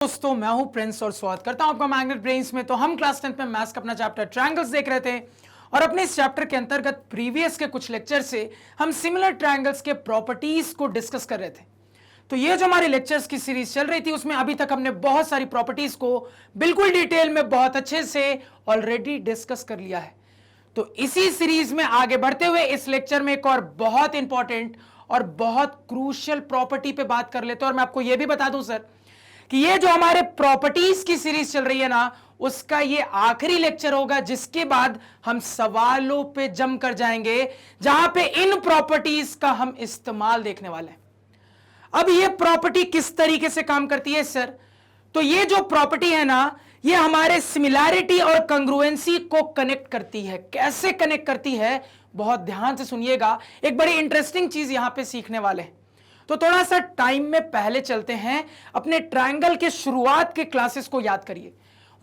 दोस्तों मैं हूं प्रिंस और स्वागत करता हूं आपका मैग्नेट ब्रेन्स में। तो हम क्लास 10th में मैथ्स का अपना चैप्टर ट्रायंगल्स देख रहे थे और अपने इस चैप्टर के अंतर्गत प्रीवियस के कुछ लेक्चर से हम सिमिलर ट्रायंगल्स के प्रॉपर्टीज को डिस्कस कर रहे थे। तो ये जो हमारे लेक्चर्स की सीरीज चल रही थी उसमें अभी तक हमने बहुत सारी प्रॉपर्टीज को बिल्कुल डिटेल में बहुत अच्छे से ऑलरेडी डिस्कस कर लिया है। तो इसी सीरीज में आगे बढ़ते हुए इस लेक्चर में एक और बहुत इंपॉर्टेंट और बहुत क्रूशियल प्रॉपर्टी पे बात कर लेते हैं। और मैं आपको यह भी बता दूं सर कि ये जो हमारे प्रॉपर्टीज की सीरीज चल रही है ना, उसका ये आखिरी लेक्चर होगा जिसके बाद हम सवालों पे जम कर जाएंगे, जहां पे इन प्रॉपर्टीज का हम इस्तेमाल देखने वाले हैं। अब ये प्रॉपर्टी किस तरीके से काम करती है सर? तो ये जो प्रॉपर्टी है ना, ये हमारे सिमिलैरिटी और कंग्रुएंसी को कनेक्ट करती है। कैसे कनेक्ट करती है, बहुत ध्यान से सुनिएगा, एक बड़ी इंटरेस्टिंग चीज यहां पे सीखने वाले हैं। तो थोड़ा सा टाइम में पहले चलते हैं, अपने ट्रायंगल के शुरुआत के क्लासेस को याद करिए।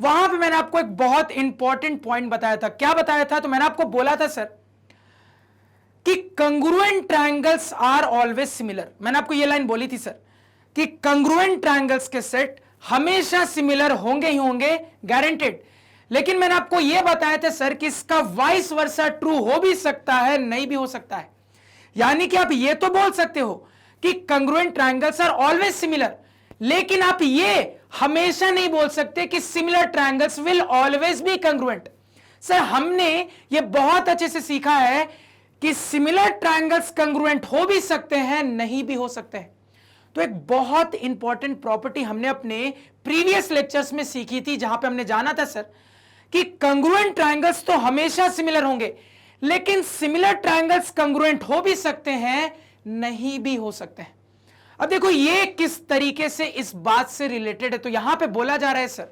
वहां पे मैंने आपको एक बहुत इंपॉर्टेंट पॉइंट बताया था। क्या बताया था? तो मैंने आपको बोला था सर कि congruent triangles are always similar. मैंने आपको ये लाइन बोली थी सर कि कंग्रुएंट ट्रायंगल्स के सेट हमेशा सिमिलर होंगे ही होंगे, गारंटेड। लेकिन मैंने आपको यह बताया था सर कि इसका वाइस वर्सा ट्रू हो भी सकता है, नहीं भी हो सकता है। यानी कि आप ये तो बोल सकते हो कि congruent triangles are always similar, लेकिन आप ये हमेशा नहीं बोल सकते कि similar triangles will always be congruent. Sir हमने ये बहुत अच्छे से सीखा है कि सिमिलर ट्रायंगल्स कंग्रुएंट हो भी सकते हैं, नहीं भी हो सकते हैं। तो एक बहुत इंपॉर्टेंट प्रॉपर्टी हमने अपने प्रीवियस लेक्चर्स में सीखी थी, जहां पे हमने जाना था सर कि कंग्रुएंट ट्रायंगल्स तो हमेशा सिमिलर होंगे, लेकिन सिमिलर ट्रायंगल्स कंग्रुएंट हो भी सकते हैं, नहीं भी हो सकते हैं। अब देखो ये किस तरीके से इस बात से रिलेटेड है। तो यहां पे बोला जा रहा है सर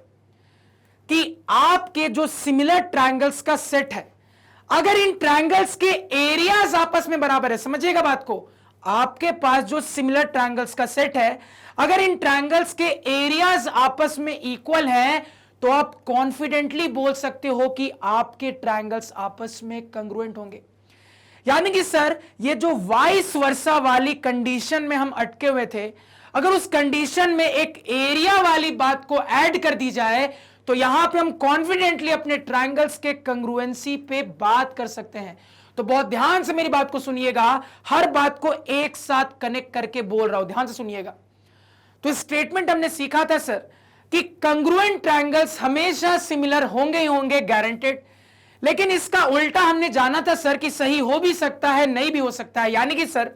कि आपके जो सिमिलर ट्रायंगल्स का सेट है, अगर इन ट्रायंगल्स के एरियाज आपस में बराबर है, समझिएगा बात को, आपके पास जो सिमिलर ट्रायंगल्स का सेट है, अगर इन ट्रायंगल्स के एरियाज आपस में इक्वल हैं, तो आप कॉन्फिडेंटली बोल सकते हो कि आपके ट्रायंगल्स आपस में कंग्रुएंट होंगे। यानी कि सर ये जो वाइस वर्सा वाली कंडीशन में हम अटके हुए थे, अगर उस कंडीशन में एक एरिया वाली बात को ऐड कर दी जाए, तो यहां पे हम कॉन्फिडेंटली अपने ट्रायंगल्स के कंग्रुएंसी पे बात कर सकते हैं। तो बहुत ध्यान से मेरी बात को सुनिएगा, हर बात को एक साथ कनेक्ट करके बोल रहा हूं, ध्यान से सुनिएगा। तो स्टेटमेंट हमने सीखा था सर कि कंग्रुएंट ट्रायंगल्स हमेशा सिमिलर होंगे ही होंगे, गारंटेड। लेकिन इसका उल्टा हमने जाना था सर कि सही हो भी सकता है, नहीं भी हो सकता है। यानी कि सर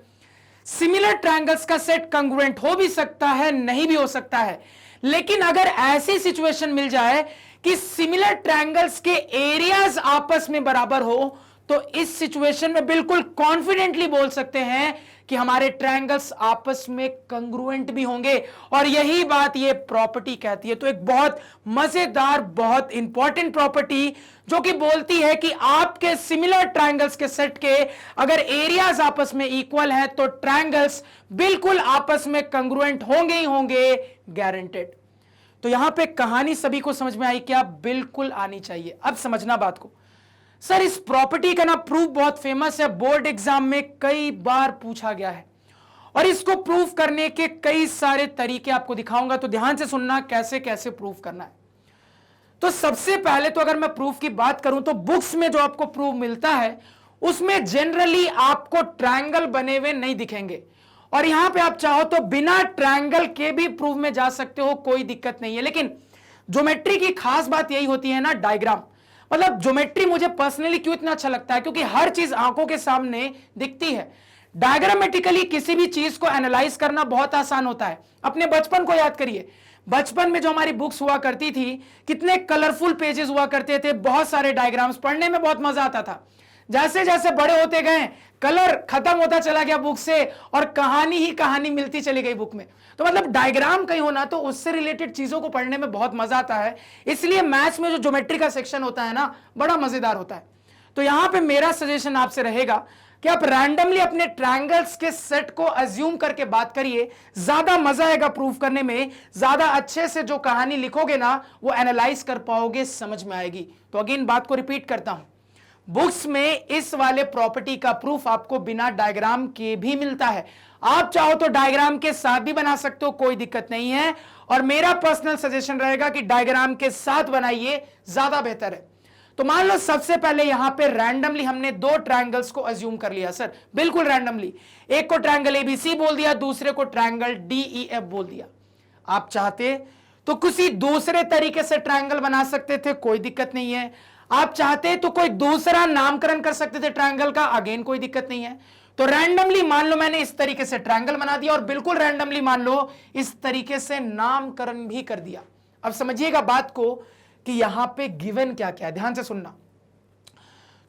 सिमिलर ट्रायंगल्स का सेट कंग्रुएंट हो भी सकता है, नहीं भी हो सकता है। लेकिन अगर ऐसी सिचुएशन मिल जाए कि सिमिलर ट्रायंगल्स के एरियाज आपस में बराबर हो, तो इस सिचुएशन में बिल्कुल कॉन्फिडेंटली बोल सकते हैं कि हमारे ट्रायंगल्स आपस में कंग्रुएंट भी होंगे। और यही बात ये प्रॉपर्टी कहती है। तो एक बहुत मजेदार, बहुत इंपॉर्टेंट प्रॉपर्टी जो कि बोलती है कि आपके सिमिलर ट्रायंगल्स के सेट के अगर एरियाज आपस में इक्वल हैं, तो ट्रायंगल्स बिल्कुल आपस में कंग्रुएंट होंगे ही होंगे, गारंटेड। तो यहां पे कहानी सभी को समझ में आई? क्या बिल्कुल आनी चाहिए। अब समझना बात को। सर इस प्रॉपर्टी का ना प्रूफ बहुत फेमस है, बोर्ड एग्जाम में कई बार पूछा गया है और इसको प्रूफ करने के कई सारे तरीके आपको दिखाऊंगा। तो ध्यान से सुनना कैसे कैसे प्रूफ करना है। तो सबसे पहले तो अगर मैं प्रूफ की बात करूं, तो बुक्स में जो आपको प्रूफ मिलता है उसमें जनरली आपको ट्रायंगल बने हुए नहीं दिखेंगे, और यहां पे आप चाहो तो बिना ट्रायंगल के भी प्रूफ में जा सकते हो, कोई दिक्कत नहीं है। लेकिन ज्योमेट्री की खास बात यही होती है ना, डायग्राम। मतलब ज्योमेट्री मुझे पर्सनली क्यों इतना अच्छा लगता है, क्योंकि हर चीज आंखों के सामने दिखती है। डायग्रामेटिकली किसी भी चीज को एनालाइज करना बहुत आसान होता है। अपने बचपन को याद करिए, बचपन में जो हमारी बुक्स हुआ करती थी, कितने कलरफुल पेजेस हुआ करते थे, बहुत सारे डायग्राम्स, पढ़ने में बहुत मजा आता था। जैसे जैसे बड़े होते गए, कलर खत्म होता चला गया बुक से और कहानी ही कहानी मिलती चली गई बुक में। तो मतलब डायग्राम कहीं होना, तो उससे रिलेटेड चीजों को पढ़ने में बहुत मजा आता है। इसलिए मैथ्स में जो ज्योमेट्री का सेक्शन होता है ना, बड़ा मजेदार होता है। तो यहां पे मेरा सजेशन आपसे रहेगा कि आप रैंडमली अपने ट्रायंगल्स के सेट को अज्यूम करके बात करिए, ज्यादा मजा आएगा प्रूफ करने में। ज्यादा अच्छे से जो कहानी लिखोगे ना, वो एनालाइज कर पाओगे, समझ में आएगी। तो अगेन बात को रिपीट करता हूं, बुक्स में इस वाले प्रॉपर्टी का प्रूफ आपको बिना डायग्राम के भी मिलता है। आप चाहो तो डायग्राम के साथ भी बना सकते हो, कोई दिक्कत नहीं है, और मेरा पर्सनल सजेशन रहेगा कि डायग्राम के साथ बनाइए, ज्यादा बेहतर है। तो मान लो सबसे पहले यहां पे रैंडमली हमने दो ट्रायंगल्स को अज्यूम कर लिया सर, बिल्कुल रैंडमली। एक को ट्रायंगल एबीसी बोल दिया, दूसरे को ट्रायंगल डीईएफ बोल दिया। आप चाहते तो किसी दूसरे तरीके से ट्रायंगल बना सकते थे, कोई दिक्कत नहीं है। आप चाहते तो कोई दूसरा नामकरण कर सकते थे ट्रायंगल का, अगेन कोई दिक्कत नहीं है। तो रैंडमली मान लो मैंने इस तरीके से ट्रायंगल बना दिया, और बिल्कुल रैंडमली मान लो इस तरीके से नामकरण भी कर दिया। अब समझिएगा बात को कि यहां पे गिवन क्या क्या है, ध्यान से सुनना।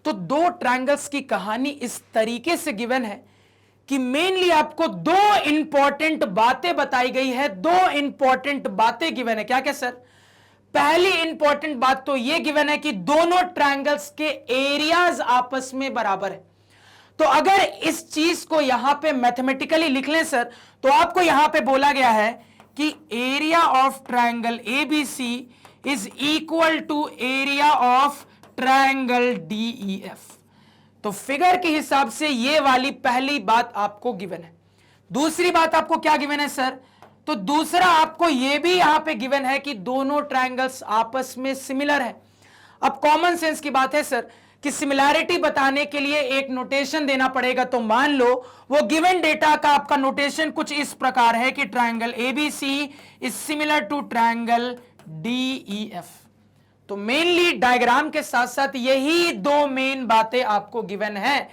तो दो ट्रायंगल्स की कहानी इस तरीके से गिवन है कि मेनली आपको दो इंपॉर्टेंट बातें बताई गई है, दो इंपॉर्टेंट बातें गिवन है। क्या क्या सर? पहली इंपॉर्टेंट बात तो यह गिवन है कि दोनों ट्रायंगल्स के एरियाज आपस में बराबर है। तो अगर इस चीज को यहां पे मैथमेटिकली लिख लें सर, तो आपको यहां पे बोला गया है कि area of triangle ABC is equal to area of triangle DEF. तो फिगर के हिसाब से ये वाली पहली बात आपको गिवन है। दूसरी बात आपको क्या गिवन है सर? तो दूसरा आपको यह भी यहां पे गिवन है कि दोनों ट्रायंगल्स आपस में सिमिलर है। अब कॉमन सेंस की बात है सर कि सिमिलैरिटी बताने के लिए एक नोटेशन देना पड़ेगा। तो मान लो वो गिवन डेटा का आपका नोटेशन कुछ इस प्रकार है कि triangle ABC is similar to triangle DEF. तो मेनली डायग्राम के साथ साथ यही दो मेन बातें आपको गिवन है,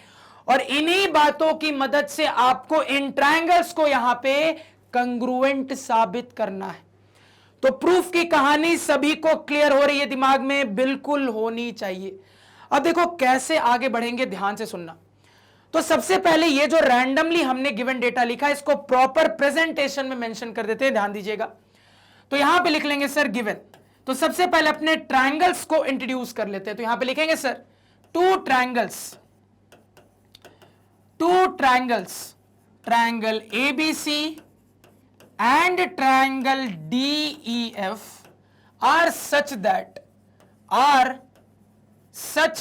और इन्हीं बातों की मदद से आपको इन ट्रायंगल्स को यहां पे कंग्रुएंट साबित करना है। तो प्रूफ की कहानी सभी को क्लियर हो रही है, दिमाग में बिल्कुल होनी चाहिए। अब देखो कैसे आगे बढ़ेंगे, ध्यान से सुनना। तो सबसे पहले ये जो रैंडमली हमने गिवन डेटा लिखा है, इसको प्रॉपर प्रेजेंटेशन में मेंशन कर देते हैं, ध्यान दीजिएगा। तो यहां पे लिख लेंगे सर गिवन। तो सबसे पहले अपने ट्रायंगल्स को इंट्रोड्यूस कर लेते हैं। तो यहां पे लिखेंगे sir two triangles, triangle ABC and triangle DEF are such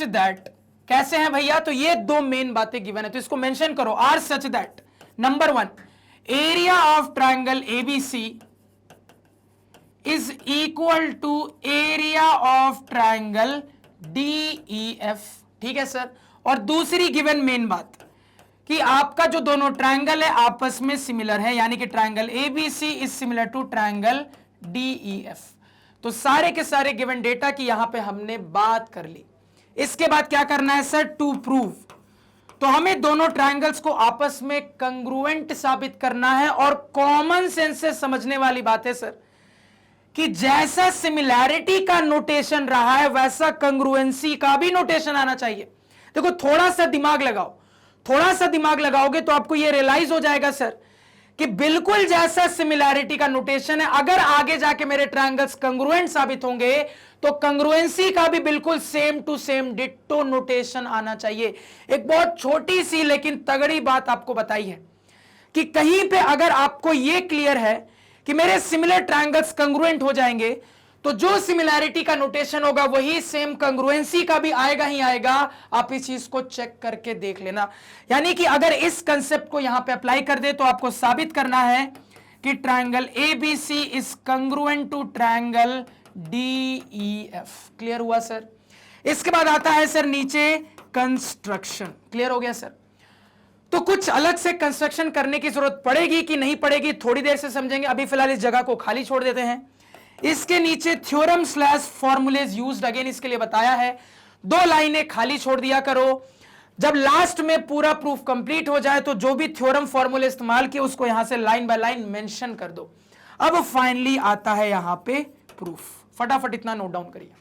that कैसे हैं भैया? तो ये दो मेन बातें गिवन है, तो इसको मेंशन करो। Are such that number 1 area of triangle ABC is equal to area of triangle DEF. ठीक है सर। और दूसरी गिवन मेन बात कि आपका जो दोनों ट्रायंगल है आपस में सिमिलर है, यानी कि triangle ABC is similar to triangle DEF. तो सारे के सारे गिवन डेटा की यहां पे हमने बात कर ली। इसके बाद क्या करना है सर? To prove. तो हमें दोनों ट्रायंगल्स को आपस में कंग्रुएंट साबित करना है, और कॉमन सेंस से समझने वाली बात है सर कि जैसा सिमिलैरिटी का नोटेशन रहा है वैसा कंग्रुएंसी का भी नोटेशन आना चाहिए। देखो थोड़ा सा दिमाग लगाओ, थोड़ा सा दिमाग लगाओगे तो आपको यह रियलाइज हो जाएगा सर कि बिल्कुल जैसा सिमिलैरिटी का नोटेशन है, अगर आगे जाके मेरे ट्रायंगल्स कंग्रुएंट साबित होंगे तो कंग्रुएंसी का भी बिल्कुल same to same ditto notation आना चाहिए। एक बहुत छोटी सी लेकिन तगड़ी बात आपको बताई है कि कहीं पे अगर आपको यह क्लियर है कि मेरे सिमिलर ट्रायंगल्स कंग्रुएंट हो जाएंगे, तो जो सिमिलैरिटी का नोटेशन होगा वही सेम कंग्रुएंसी का भी आएगा ही आएगा। आप इस चीज को चेक करके देख लेना। यानी कि अगर इस कंसेप्ट को यहां पे अप्लाई कर दे तो आपको साबित करना है कि triangle ABC is congruent to triangle DEF. Clear हुआ सर? इसके बाद आता है सर नीचे कंस्ट्रक्शन। क्लियर हो गया सर? तो कुछ अलग से कंस्ट्रक्शन करने की जरूरत पड़ेगी कि नहीं पड़ेगी, थोड़ी देर से समझेंगे। अभी फिलहाल इस जगह को खाली छोड़ देते हैं। इसके नीचे theorem slash formulas used, again इसके लिए बताया है। 2 लाइनें खाली छोड़ दिया करो। जब लास्ट में पूरा प्रूफ कंप्लीट हो जाए तो जो भी थ्योरम फॉर्मूले इस्तेमाल किए उसको यहां से लाइन बाय लाइन मेंशन कर दो। अब फाइनली आता है यहां पे प्रूफ। फटाफट इतना नोट डाउन करिए।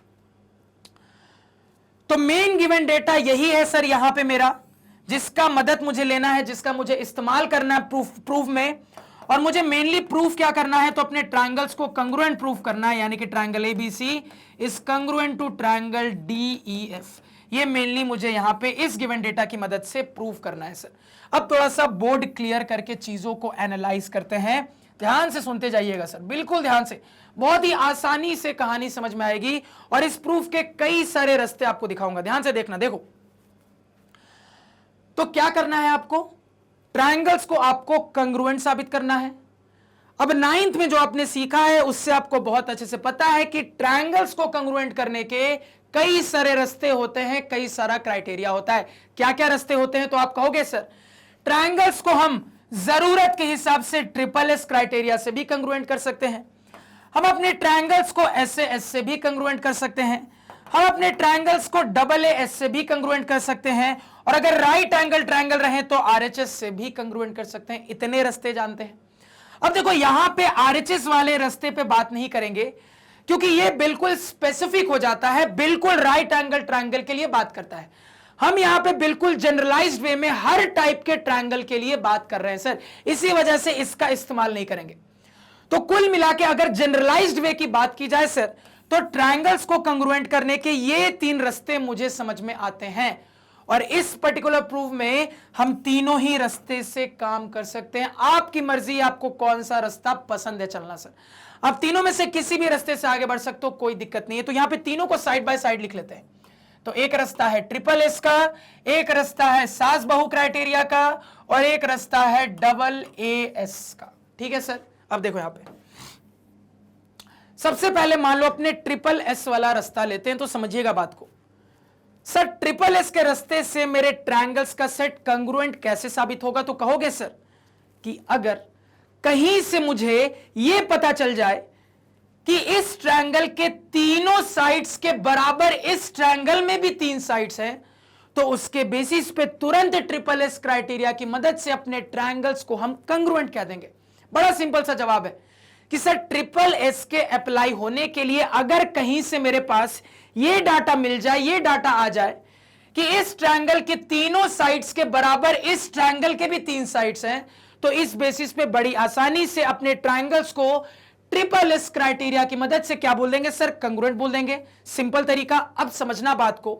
तो मेन गिवन डेटा यही है सर यहां पे मेरा, जिसका मदद मुझे लेना है, जिसका मुझे इस्तेमाल करना है प्रूफ में। और मुझे मेनली प्रूफ क्या करना है? तो अपने ट्रायंगल्स को कंग्रुएंट प्रूफ करना है, यानी कि triangle ABC is congruent to triangle DEF. ये मेनली मुझे यहां पे इस गिवन डेटा की मदद से प्रूफ करना है सर। अब थोड़ा सा बोर्ड क्लियर करके चीजों को एनालाइज करते हैं। ध्यान से सुनते जाइएगा सर, बिल्कुल ध्यान से। बहुत ही आसानी से कहानी समझ में आएगी, और इस प्रूफ के कई सारे रास्ते आपको दिखाऊंगा। ध्यान से देखना। देखो तो क्या करना है आपको? ट्रायंगल्स को आपको कंग्रुएंट साबित करना है। अब 9th में जो आपने सीखा है उससे आपको बहुत अच्छे से पता है कि ट्रायंगल्स को कंग्रुएंट करने के कई सारे रास्ते होते हैं, कई सारा क्राइटेरिया होता है। क्या क्या रास्ते होते हैं तो आप कहोगे सर ट्रायंगल्स को हम जरूरत के हिसाब से ट्रिपल एस क्राइटेरिया से भी कंग्रुएंट कर सकते हैं, हम अपने ट्रायंगल्स को एस से भी कंग्रुएंट कर सकते हैं, हम अपने ट्रायंगल्स को डबल एस से भी कंग्रुएंट कर सकते हैं, और अगर राइट एंगल ट्रायंगल रहे तो आरएचएस से भी कंग्रुएंट कर सकते हैं। इतने रास्ते जानते हैं। अब देखो यहां पे आरएचएस वाले रास्ते पे बात नहीं करेंगे क्योंकि ये बिल्कुल स्पेसिफिक हो जाता है, बिल्कुल राइट एंगल ट्रायंगल के लिए बात करता है। हम यहां पे बिल्कुल जनरलाइज्ड वे में हर टाइप के ट्रायंगल के लिए बात कर रहे हैं सर, इसी वजह से इसका इस्तेमाल नहीं करेंगे। तो कुल मिला के अगर जनरलाइज्ड वे की बात की जाए सर तो ट्रायंगल्स को कंग्रुएंट करने के ये 3 रास्ते मुझे समझ में आते हैं, और इस पर्टिकुलर प्रूफ में हम तीनों ही रास्ते से काम कर सकते हैं। आपकी मर्जी, आपको कौन सा रास्ता पसंद है चलना सर। आप तीनों में से किसी भी रास्ते से आगे बढ़ सकते हो, कोई दिक्कत नहीं है। तो यहां पे तीनों को साइड बाय साइड लिख लेते हैं। तो एक रास्ता है ट्रिपल एस का, एक रास्ता है सास बहु क्राइटेरिया का, और एक रास्ता है डबल एस का। ठीक है सर। अब देखो यहां पे सबसे पहले मान लो अपने ट्रिपल एस वाला रास्ता लेते हैं, तो समझिएगा बात को। सर ट्रिपल एस के रास्ते से मेरे ट्रायंगल्स का सेट कंग्रुएंट कैसे साबित होगा, तो कहोगे सर कि अगर कहीं से मुझे यह पता चल जाए कि इस ट्रायंगल के तीनों साइड्स के बराबर इस ट्रायंगल में भी 3 साइड्स हैं, तो उसके बेसिस पे तुरंत ट्रिपल एस क्राइटेरिया की मदद से अपने ट्रायंगल्स को हम कंग्रुएंट कह देंगे। बड़ा सिंपल सा जवाब है कि सर ट्रिपल एस के अप्लाई होने के लिए अगर कहीं से मेरे पास ये डाटा मिल जाए, ये डाटा आ जाए कि इस ट्रायंगल के तीनों साइड्स के बराबर इस ट्रायंगल के भी 3 साइड्स हैं, तो इस बेसिस पे बड़ी आसानी से अपने ट्रायंगल्स को ट्रिपल एस क्राइटेरिया की मदद से क्या बोल देंगे सर, कंग्रुएंट बोल देंगे। सिंपल तरीका। अब समझना बात को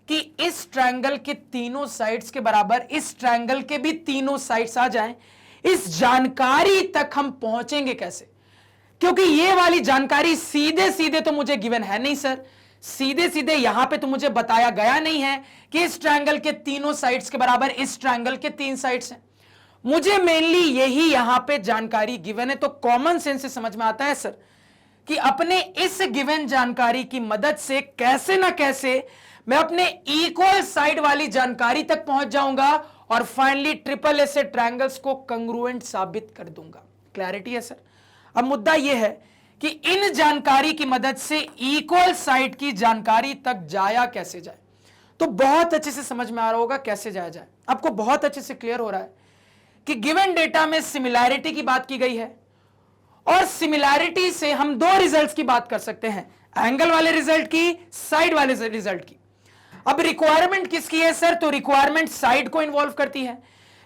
कि इस ट्रायंगल के तीनों साइड्स के बराबर इस ट्रायंगल के भी तीनों साइड्स आ जाएं, इस जानकारी तक हम पहुंचेंगे कैसे, क्योंकि ये वाली जानकारी सीधे सीधे तो मुझे गिवन है नहीं सर, सीधे सीधे यहां पे तो मुझे बताया गया नहीं है कि इस ट्रायंगल के तीनों साइड्स के बराबर इस ट्रायंगल के 3 साइड्स हैं। मुझे मेनली यही यहां पे जानकारी गिवन है। तो कॉमन सेंस से समझ में आता है सर कि अपने इस गिवन जानकारी की मदद से कैसे ना कैसे मैं अपने इक्वल साइड वाली जानकारी तक पहुंच जाऊंगा और फाइनली ट्रिपल एस से ट्रायंगल्स को कंग्रुएंट साबित कर दूंगा। क्लैरिटी है सर। अब मुद्दा यह है कि इन जानकारी की मदद से इक्वल साइड की जानकारी तक जाया कैसे जाए। तो बहुत अच्छे से समझ में आ रहा होगा कैसे जाया जाए, आपको बहुत अच्छे से क्लियर हो रहा है कि गिवन डेटा में सिमिलैरिटी की बात की गई है, और सिमिलैरिटी से हम 2 रिजल्ट्स की बात कर सकते हैं, एंगल वाले रिजल्ट की, साइड वाले रिजल्ट की। अब रिक्वायरमेंट किसकी है सर, तो रिक्वायरमेंट साइड को इन्वॉल्व करती है,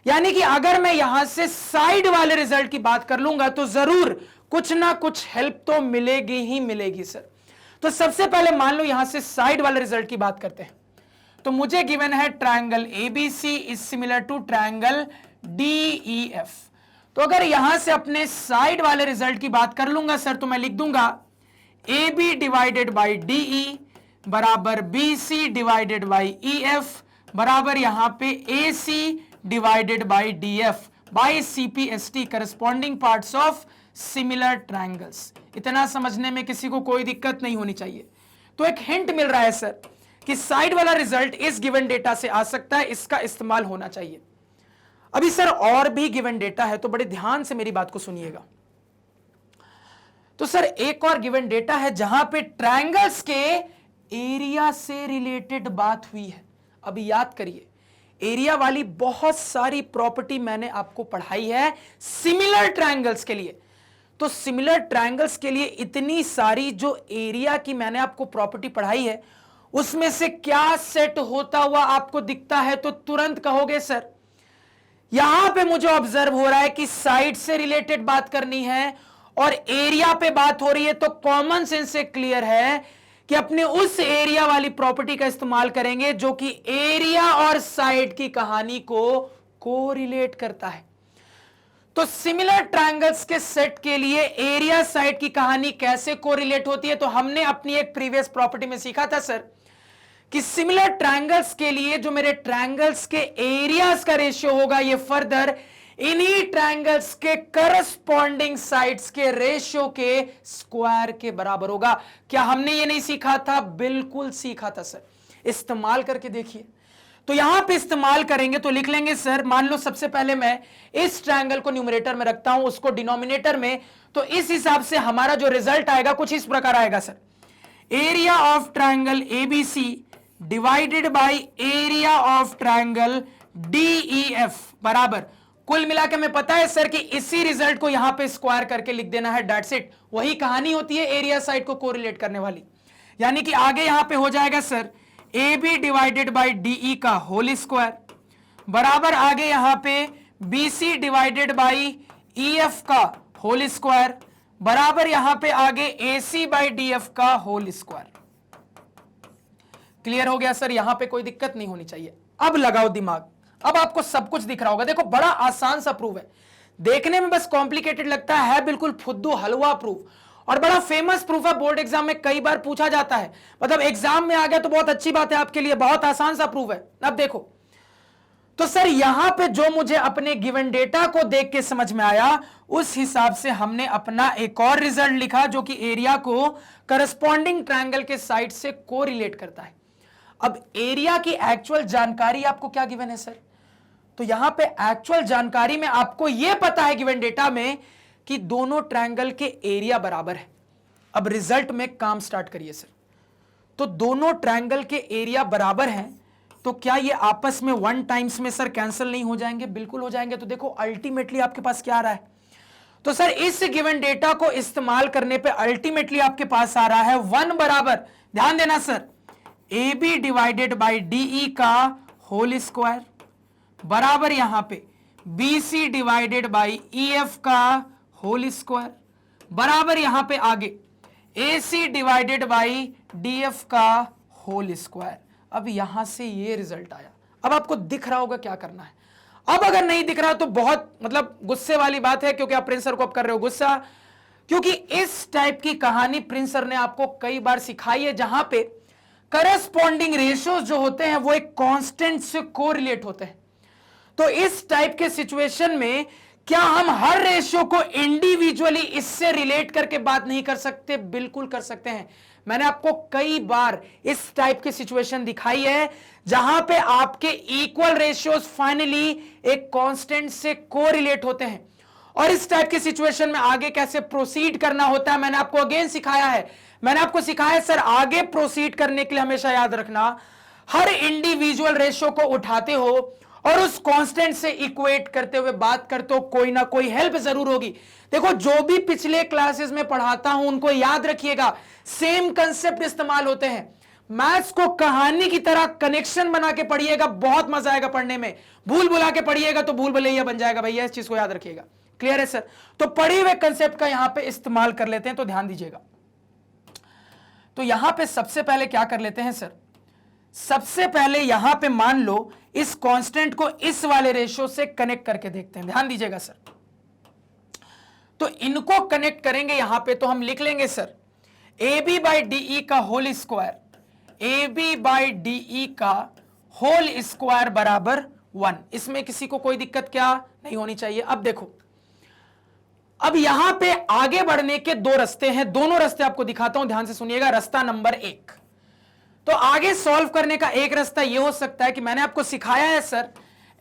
यानी कि अगर मैं यहां से साइड वाले रिजल्ट की बात कर लूंगा तो जरूर कुछ ना कुछ हेल्प तो मिलेगी ही मिलेगी सर। तो सबसे पहले मान लो यहां से साइड वाले रिजल्ट की बात करते हैं, तो मुझे गिवन है triangle ABC is similar to triangle DEF. तो अगर यहां से अपने साइड वाले रिजल्ट की बात कर लूंगा सर, तो मैं लिख दूंगा AB डिवाइडेड बाई DE बराबर BC डिवाइडेड बाई EF बराबर यहां पे AC divided by DF by CPST corresponding parts of similar triangles. इतना समझने में किसी को कोई दिक्कत नहीं होनी चाहिए। तो एक हिंट मिल रहा है सर कि साइड वाला रिजल्ट इस गिवन डेटा से आ सकता है, इसका इस्तेमाल होना चाहिए। अभी सर और भी गिवन डेटा है, तो बड़े ध्यान से मेरी बात को सुनिएगा। तो सर एक और गिवन डेटा है जहां पे ट्रायंगल्स के एरिया से रिलेटेड बात हुई है। अभी याद करिए, एरिया वाली बहुत सारी प्रॉपर्टी मैंने आपको पढ़ाई है सिमिलर ट्रायंगल्स के लिए। तो सिमिलर ट्रायंगल्स के लिए इतनी सारी जो एरिया की मैंने आपको प्रॉपर्टी पढ़ाई है, उसमें से क्या सेट होता हुआ आपको दिखता है, तो तुरंत कहोगे सर यहां पे मुझे ऑब्जर्व हो रहा है कि साइड से रिलेटेड बात करनी है और एरिया पे बात हो रही है। तो कॉमन सेंस से क्लियर है कि अपने उस एरिया वाली प्रॉपर्टी का इस्तेमाल करेंगे जो कि एरिया और साइड की कहानी को कोरिलेट करता है। तो सिमिलर ट्रायंगल्स के सेट के लिए एरिया साइड की कहानी कैसे कोरिलेट होती है, तो हमने अपनी एक प्रीवियस प्रॉपर्टी में सीखा था सर कि सिमिलर ट्रायंगल्स के लिए जो मेरे ट्रायंगल्स के एरियाज का रेशियो होगा ये फर्दर इन्हीं ट्रायंगल्स के करस्पॉन्डिंग साइड्स के रेशियो के स्क्वायर के बराबर होगा। क्या हमने ये नहीं सीखा था? बिल्कुल सीखा था सर। इस्तेमाल करके देखिए। तो यहां पे इस्तेमाल करेंगे तो लिख लेंगे सर, मान लो सबसे पहले मैं इस ट्रायंगल को न्यूमरेटर में रखता हूं, उसको डिनोमिनेटर में, तो इस हिसाब से हमारा जो रिजल्ट आएगा कुछ इस प्रकार आएगा sir, area of triangle ABC divided by area of triangle DEF बराबर, कुल मिला के हमें पता है सर कि इसी रिजल्ट को यहां पे स्क्वायर करके लिख देना है, दैट्स इट। वही कहानी होती है एरिया साइड को कोरिलेट करने वाली। यानी कि आगे यहां पे हो जाएगा sir A B divided by DE का होल स्क्वायर बराबर, आगे यहां पे B C divided by E F का होल स्क्वायर बराबर, यहां पे आगे A C by D F का होल स्क्वायर। क्लियर हो गया सर? यहां पे कोई दिक्कत नहीं होनी चाहिए। अब लगाओ दिमाग, अब आपको सब कुछ दिख रहा होगा। देखो बड़ा आसान सा प्रूफ है, देखने में बस कॉम्प्लिकेटेड लगता है बिल्कुल फुद्दू हलवा प्रूफ, और बड़ा फेमस प्रूफ है, बोर्ड एग्जाम में कई बार पूछा जाता है। मतलब एग्जाम में आ गया तो बहुत अच्छी बात है आपके लिए, बहुत आसान सा प्रूफ है। अब देखो तो सर यहां पे जो मुझे अपने गिवन डेटा को देख के समझ में आया उस हिसाब से हमने अपना एक और रिजल्ट लिखा जो कि एरिया को करस्पॉन्डिंग ट्रायंगल के साइड से कोरिलेट करता है। अब एरिया की एक्चुअल जानकारी आपको क्या गिवन है सर? तो यहां पे एक्चुअल जानकारी में आपको यह पता है गिवन डेटा में कि दोनों ट्रायंगल के एरिया बराबर है। अब रिजल्ट में काम स्टार्ट करिए सर। तो दोनों ट्रायंगल के एरिया बराबर हैं, तो क्या ये आपस में वन टाइम्स में सर कैंसिल नहीं हो जाएंगे? बिल्कुल हो जाएंगे। तो देखो अल्टीमेटली आपके पास क्या आ रहा है, तो सर इस गिवन डेटा को इस्तेमाल करने पे अल्टीमेटली आपके पास आ रहा है 1 बराबर, ध्यान देना sir, A B divided by DE का होल स्क्वायर बराबर यहां पे B C divided by E F का होल स्क्वायर बराबर यहां पे आगे A C divided by D F का होल स्क्वायर। अब यहां से ये रिजल्ट आया। अब आपको दिख रहा होगा क्या करना है। अब अगर नहीं दिख रहा तो बहुत मतलब गुस्से वाली बात है, क्योंकि आप प्रिंस सर को अब कर रहे हो गुस्सा, क्योंकि इस टाइप की कहानी प्रिंस सर ने आपको कई बार सिखाई है, जहां पे करस्पॉन्डिंग रेशियोज जो होते हैं वो एक कांस्टेंट से कोरिलेट होते हैं। तो इस टाइप के सिचुएशन में क्या हम हर रेशियो को इंडिविजुअली इससे रिलेट करके बात नहीं कर सकते? बिल्कुल कर सकते हैं। मैंने आपको कई बार इस टाइप की सिचुएशन दिखाई है जहां पे आपके इक्वल रेशियोज फाइनली एक कांस्टेंट से कोरिलेट होते हैं, और इस टाइप की सिचुएशन में आगे कैसे प्रोसीड करना होता है मैंने आपको अगेन सिखाया है। मैंने आपको सिखाया सर आगे प्रोसीड करने के लिए हमेशा याद रखना, हर इंडिविजुअल रेशियो को उठाते हो और उस कांस्टेंट से इक्वेट करते हुए बात करते हो, कोई ना कोई हेल्प जरूर होगी। देखो जो भी पिछले क्लासेस में पढ़ाता हूं उनको याद रखिएगा, सेम कंसेप्ट इस्तेमाल होते हैं। मैथ्स को कहानी की तरह कनेक्शन बना के पढ़िएगा, बहुत मजा आएगा पढ़ने में। भूल भुला के पढ़िएगा तो भूल भुलैया बन जाएगा भैया, इस चीज को याद रखिएगा। क्लियर है सर? तो पढ़े हुए कंसेप्ट का यहां पे इस्तेमाल कर लेते हैं, तो ध्यान दीजिएगा। तो यहां पे सबसे पहले क्या कर लेते हैं सर, सबसे पहले यहां पे मान लो इस कांस्टेंट को इस वाले रेशियो से कनेक्ट करके देखते हैं। ध्यान दीजिएगा सर, तो इनको कनेक्ट करेंगे यहां पे, तो हम लिख लेंगे sir A B by DE का whole square, A B by DE का होल स्क्वायर बराबर 1। इसमें किसी को कोई दिक्कत क्या नहीं होनी चाहिए। अब देखो, अब यहां पे आगे बढ़ने के दो रास्ते हैं, दोनों रास्ते आपको दिखाता हूं, ध्यान से सुनिएगा। रास्ता नंबर 1, तो आगे सॉल्व करने का एक रास्ता यह हो सकता है कि मैंने आपको सिखाया है सर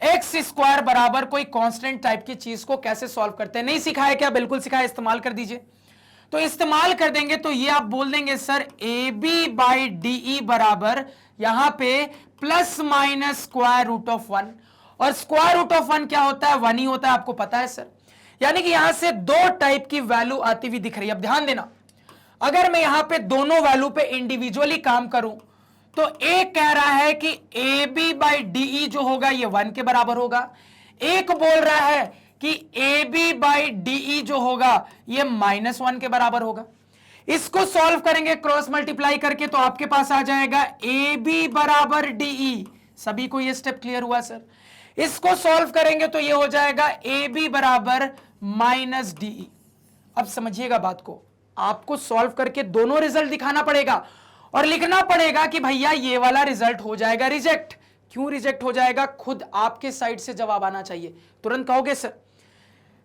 एक्स स्क्वायर बराबर कोई कांस्टेंट टाइप की चीज को कैसे सॉल्व करते हैं। नहीं सिखाया क्या? बिल्कुल सिखाया, इस्तेमाल कर दीजिए। तो इस्तेमाल कर देंगे तो ये आप बोल देंगे sir A B by DE बराबर यहां पे plus minus square root of 1, और स्क्वायर रूट ऑफ 1 क्या होता है? 1 ही होता है, आपको पता है सर। यानी कि यहां से दो टाइप की वैल्यू आती हुई दिख रही है। अब ध्यान देना, अगर मैं यहां पे दोनों वैल्यू पे इंडिविजुअली काम करूं तो एक कह रहा है कि ए बी बाई डीई जो होगा ये 1 के बराबर होगा, एक बोल रहा है कि ए बी बाई डीई जो होगा ये -1 के बराबर होगा। इसको सॉल्व करेंगे क्रॉस मल्टीप्लाई करके, तो आपके पास आ जाएगा ए बी बराबर डीई। सभी को ये स्टेप क्लियर हुआ सर? इसको सॉल्व करेंगे तो ये हो जाएगा ए बी बराबर माइनस डीई। अब समझिएगा बात को, आपको सॉल्व करके दोनों रिजल्ट दिखाना पड़ेगा, और लिखना पड़ेगा कि भैया ये वाला रिजल्ट हो जाएगा रिजेक्ट। क्यों रिजेक्ट हो जाएगा, खुद आपके साइड से जवाब आना चाहिए। तुरंत कहोगे सर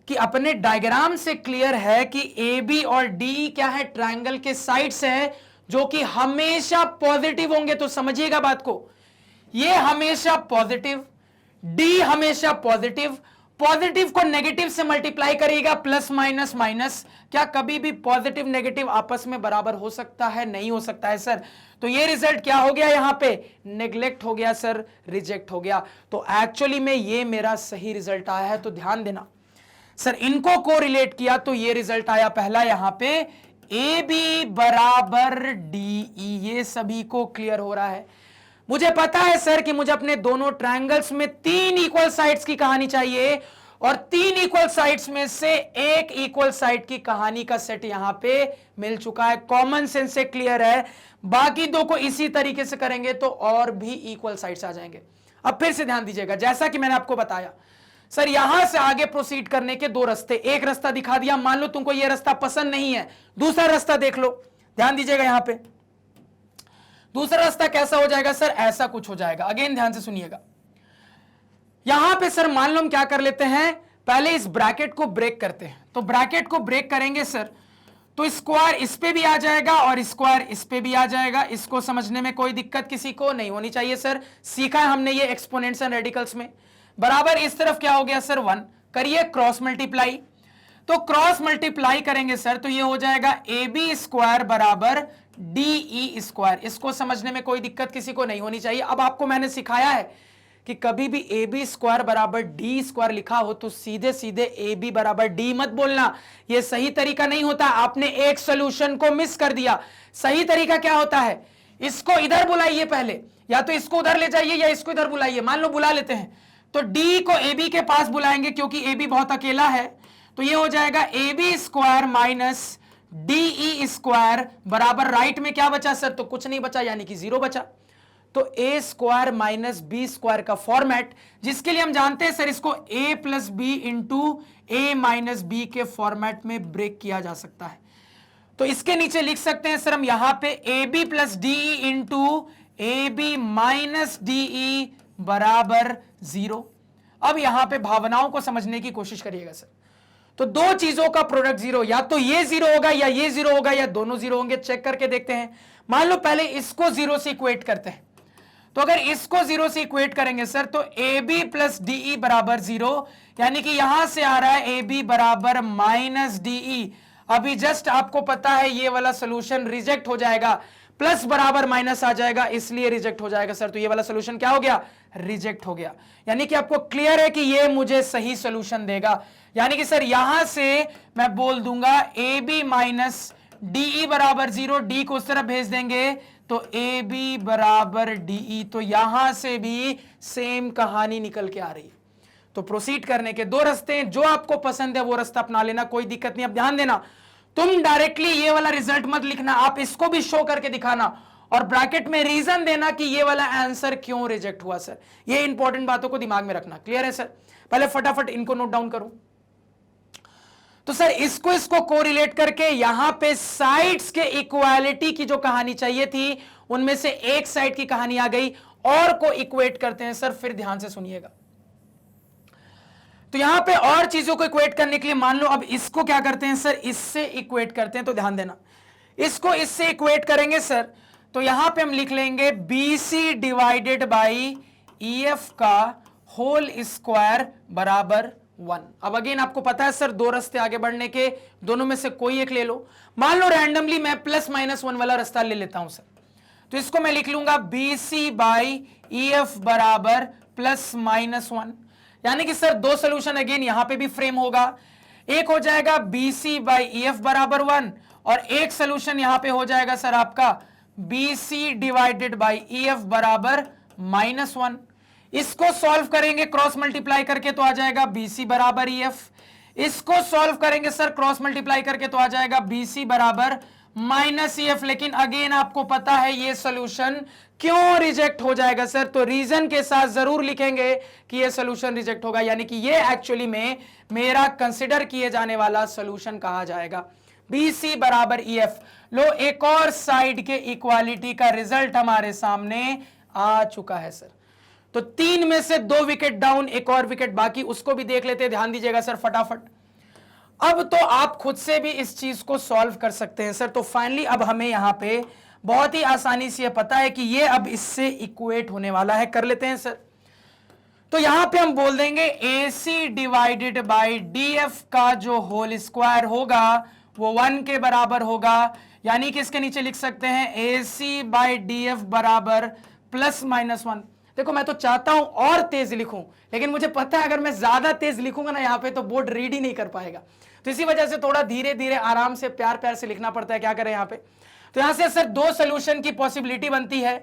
कि अपने डायग्राम से क्लियर है कि ए बी और डी क्या है, ट्रायंगल के साइड्स है जो कि हमेशा पॉजिटिव होंगे। तो समझिएगा बात को, ये हमेशा पॉजिटिव, डी हमेशा पॉजिटिव। पॉजिटिव को नेगेटिव से मल्टीप्लाई करिएगा, प्लस माइनस माइनस। क्या कभी भी पॉजिटिव नेगेटिव आपस में बराबर हो सकता है? नहीं हो सकता है सर। तो ये रिजल्ट क्या हो गया, यहां पे नेग्लेक्ट हो गया सर, रिजेक्ट हो गया। तो एक्चुअली में ये मेरा सही रिजल्ट आया है। तो ध्यान देना सर, इनको को रिलेट किया तो ये रिजल्ट आया पहला यहां पे ए बी बराबर डी ई। ये सभी को क्लियर हो रहा है। मुझे पता है सर कि मुझे अपने दोनों ट्रायंगल्स में 3 इक्वल साइड्स की कहानी चाहिए, और 3 इक्वल साइड्स में से एक इक्वल साइड की कहानी का सेट यहां पे मिल चुका है। कॉमन सेंस से क्लियर है। बाकी दो को इसी तरीके से करेंगे तो और भी इक्वल साइड्स आ जाएंगे। अब फिर से ध्यान दीजिएगा, जैसा कि मैंने आपको बताया सर, यहां से आगे प्रोसीड करने के 2 रास्ते। एक रास्ता दिखा दिया, मान लो तुमको यह रास्ता पसंद नहीं है, दूसरा रास्ता देख लो। ध्यान दीजिएगा, यहां पे दूसरा रास्ता कैसा हो जाएगा सर, ऐसा कुछ हो जाएगा। अगेन ध्यान से सुनिएगा, यहां पे सर मान लो हम क्या कर लेते हैं, पहले इस ब्रैकेट को ब्रेक करते हैं। तो ब्रैकेट को ब्रेक करेंगे सर तो स्क्वायर इस पे भी आ जाएगा और स्क्वायर इस पे भी आ जाएगा। इसको समझने में कोई दिक्कत किसी को नहीं होनी चाहिए सर। सीखा है हमने ये एक्सपोनेंट्स एंड रेडिकल्स में। बराबर इस तरफ क्या हो गया सर, 1। करिए क्रॉस मल्टीप्लाई। तो क्रॉस मल्टीप्लाई करेंगे सर तो ये हो जाएगा ए बी स्क्वायर बराबर डी ई स्क्वायर। इसको समझने में कोई दिक्कत किसी को नहीं होनी चाहिए। अब आपको मैंने सिखाया है कि कभी भी ए बी स्क्वायर बराबर डी स्क्वायर लिखा हो तो सीधे सीधे ए बी बराबर डी मत बोलना, यह सही तरीका नहीं होता। आपने एक सोल्यूशन को मिस कर दिया। सही तरीका क्या होता है, इसको इधर बुलाइए पहले, या तो इसको उधर ले जाइए या इसको इधर बुलाइए। मान लो बुला लेते हैं तो डी को ए बी के पास बुलाएंगे क्योंकि ए बी बहुत अकेला है। तो ये हो जाएगा A B square minus D E square बराबर, राइट में क्या बचा सर, तो कुछ नहीं बचा, यानी कि 0 बचा। तो ए स्क्वायर माइनस बी स्क्वायर का फॉर्मेट, जिसके लिए हम जानते हैं सर इसको ए प्लस बी इंटू ए माइनस बी के फॉर्मेट में ब्रेक किया जा सकता है। तो इसके नीचे लिख सकते हैं सर हम यहां पे A B plus D E into A B minus D E बराबर 0। अब यहां पे भावनाओं को समझने की कोशिश करिएगा सर। तो 2 चीजों का प्रोडक्ट 0, या तो ये 0 होगा या ये 0 होगा या दोनों 0 होंगे। चेक करके देखते हैं। मान लो पहले इसको 0 से इक्वेट करते हैं। तो अगर इसको 0 से इक्वेट करेंगे सर तो A B plus D E बराबर 0, यानी कि यहां से आ रहा है ए बी बराबर माइनस डी ई। अभी जस्ट आपको पता है ये वाला सोल्यूशन रिजेक्ट हो जाएगा, प्लस बराबर माइनस आ जाएगा, इसलिए रिजेक्ट हो जाएगा सर। तो ये वाला सोल्यूशन क्या हो गया, रिजेक्ट हो गया। यानी कि आपको क्लियर है कि ये मुझे सही सोल्यूशन देगा। यानी कि सर यहां से मैं बोल दूंगा A B minus D E बराबर 0, डी को उस तरफ भेज देंगे तो ए बी बराबर डी ई। तो यहां से भी सेम कहानी निकल के आ रही है। तो प्रोसीड करने के 2 रास्ते हैं, जो आपको पसंद है वो रास्ता अपना लेना, कोई दिक्कत नहीं। अब ध्यान देना, तुम डायरेक्टली ये वाला रिजल्ट मत लिखना, आप इसको भी शो करके दिखाना और ब्रैकेट में रीजन देना कि ये वाला आंसर क्यों रिजेक्ट हुआ सर। ये इंपॉर्टेंट बातों को दिमाग में रखना। क्लियर है सर? पहले फटाफट इनको नोट डाउन करूं। तो सर इसको कोरिलेट करके यहां पे साइड्स के इक्वालिटी की जो कहानी चाहिए थी उनमें से एक साइड की कहानी आ गई, और को इक्वेट करते हैं सर। फिर ध्यान से सुनिएगा। तो यहां पे और चीजों को इक्वेट करने के लिए मान लो अब इसको क्या करते हैं सर, इससे इक्वेट करते हैं। तो ध्यान देना, इसको इससे इक्वेट करेंगे सर तो यहां पे हम लिख लेंगे BC डिवाइडेड बाई EF का होल स्क्वायर बराबर 1। अब अगेन आपको पता है सर 2 रास्ते आगे बढ़ने के, दोनों में से कोई एक ले लो। मान लो रैंडमली मैं प्लस माइनस 1 वाला रास्ता ले लेता हूं सर। तो इसको मैं लिख लूंगा BC बाई EF बराबर प्लस माइनस 1। यानी कि सर 2 सोल्यूशन अगेन यहां पे भी फ्रेम होगा। एक हो जाएगा BC बाई EF बराबर 1 और एक सोल्यूशन यहां पे हो जाएगा सर आपका BC डिवाइडेड बाई EF बराबर -1। इसको सॉल्व करेंगे क्रॉस मल्टीप्लाई करके तो आ जाएगा BC बराबर EF। इसको सॉल्व करेंगे सर क्रॉस मल्टीप्लाई करके तो आ जाएगा BC बराबर -EF। लेकिन अगेन आपको पता है ये सॉल्यूशन क्यों रिजेक्ट हो जाएगा सर, तो रीजन के साथ जरूर लिखेंगे कि ये सॉल्यूशन रिजेक्ट होगा, यानी कि ये एक्चुअली में मेरा कंसिडर किए जाने वाला सॉल्यूशन कहा जाएगा। BC बराबर EF। लो एक और साइड के इक्वालिटी का रिजल्ट हमारे सामने आ चुका है सर। तो 3 में से 2 विकेट डाउन, एक और विकेट बाकी, उसको भी देख लेते हैं, ध्यान दीजिएगा सर फटाफट। अब तो आप खुद से भी इस चीज को सॉल्व कर सकते हैं सर। तो फाइनली अब हमें यहां पे बहुत ही आसानी से पता है कि ये अब इससे इक्वेट होने वाला है। कर लेते हैं सर। तो यहां पे हम बोल देंगे AC डिवाइडेड बाय DF का जो होल स्क्वायर होगा वो 1 के बराबर होगा। यानी कि इसके नीचे लिख सकते हैं AC बाय DF बराबर ±1। देखो मैं तो चाहता हूं और तेज लिखूं, लेकिन मुझे पता है अगर मैं ज्यादा तेज लिखूंगा ना यहां पे तो बोर्ड रीड ही नहीं कर पाएगा। तो इसी वजह से थोड़ा धीरे धीरे आराम से प्यार प्यार से लिखना पड़ता है। क्या करें यहां पे? तो यहां से सर 2 सोल्यूशन की पॉसिबिलिटी बनती है।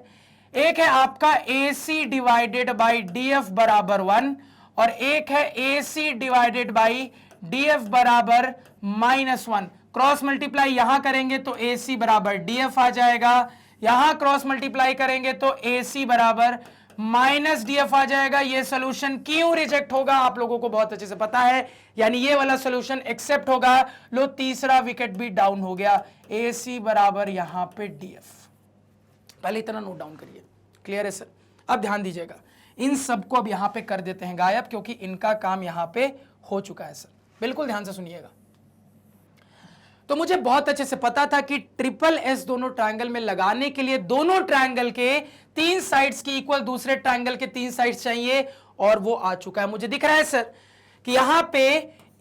एक है आपका AC डिवाइडेड बाई DF बराबर 1 और एक है AC डिवाइडेड बाई DF बराबर -1। क्रॉस मल्टीप्लाई यहां करेंगे तो AC बराबर DF आ जाएगा, यहां क्रॉस मल्टीप्लाई करेंगे तो AC बराबर -DF आ जाएगा। ये सोल्यूशन क्यों रिजेक्ट होगा आप लोगों को बहुत अच्छे से पता है, यानी ये वाला सोल्यूशन एक्सेप्ट होगा। लो तीसरा विकेट भी डाउन हो गया, AC बराबर यहां पे DF। पहले इतना नोट डाउन करिए, क्लियर है सर? अब ध्यान दीजिएगा, इन सबको अब यहां पे कर देते हैं गायब, क्योंकि इनका काम यहां पे हो चुका है सर। बिल्कुल ध्यान से सुनिएगा। तो मुझे बहुत अच्छे से पता था कि SSS दोनों ट्रायंगल में लगाने के लिए दोनों ट्रायंगल के 3 साइड्स की इक्वल दूसरे ट्रायंगल के 3 साइड्स चाहिए, और वो आ चुका है। मुझे दिख रहा है सर कि यहां पे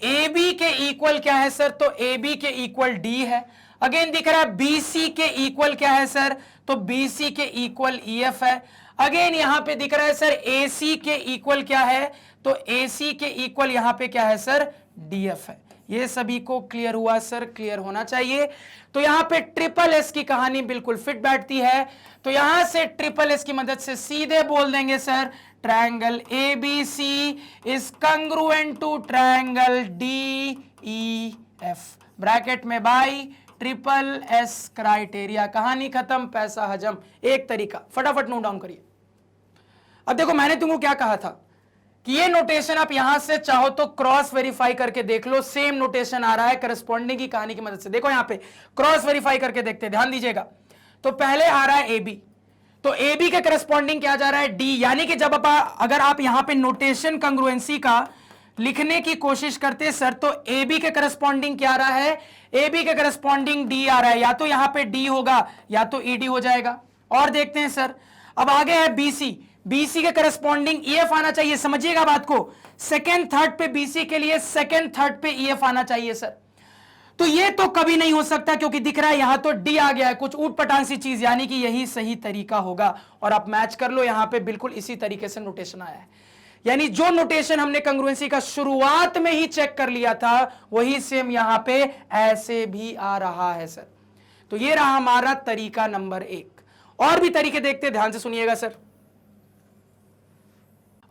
AB के इक्वल क्या है सर? तो AB के इक्वल D है। अगेन दिख रहा है BC के इक्वल क्या है सर? तो BC के इक्वल EF है। अगेन यहां पे दिख रहा है सर AC के इक्वल क्या है? तो AC के इक्वल यहां पे क्या है सर? DF है। ये सभी को क्लियर हुआ सर? क्लियर होना चाहिए। तो यहां पे SSS की कहानी बिल्कुल फिट बैठती है। तो यहां से SSS की मदद से सीधे बोल देंगे sir triangle ABC is congruent to triangle DEF bracket में बाई SSS क्राइटेरिया। कहानी खत्म, पैसा हजम। एक तरीका, फटाफट नोट डाउन करिए। अब देखो मैंने तुमको क्या कहा था कि ये नोटेशन आप यहां से चाहो तो क्रॉस वेरीफाई करके देख लो, सेम नोटेशन आ रहा है करस्पॉन्डिंग की कहानी की मदद से। देखो यहां पे क्रॉस वेरीफाई करके देखते हैं, ध्यान दीजिएगा। तो पहले आ रहा है AB, तो AB के करस्पॉन्डिंग क्या जा रहा है? D। यानी कि जब अगर आप यहां पे नोटेशन कंग्रुएंसी का लिखने की कोशिश करते हैं सर, तो AB के करस्पॉन्डिंग क्या आ रहा है? AB के करस्पॉन्डिंग D आ रहा है। या तो यहां पे D होगा या तो ED हो जाएगा। और देखते हैं सर, अब आगे है BC। BC के करस्पॉन्डिंग EF आना चाहिए, समझिएगा बात को। सेकेंड थर्ड पे BC के लिए सेकेंड थर्ड पे EF आना चाहिए सर। तो ये तो कभी नहीं हो सकता, क्योंकि दिख रहा है यहां तो D आ गया है, कुछ ऊट पटांग सी चीज, यानी कि यही सही तरीका होगा। और आप मैच कर लो, यहां पे बिल्कुल इसी तरीके से नोटेशन आया है। यानी जो नोटेशन हमने कंग्रुएंसी का शुरुआत में ही चेक कर लिया था, वही सेम यहां पे ऐसे भी आ रहा है सर। तो ये रहा हमारा तरीका नंबर 1। और भी तरीके देखते हैं, ध्यान से सुनिएगा सर।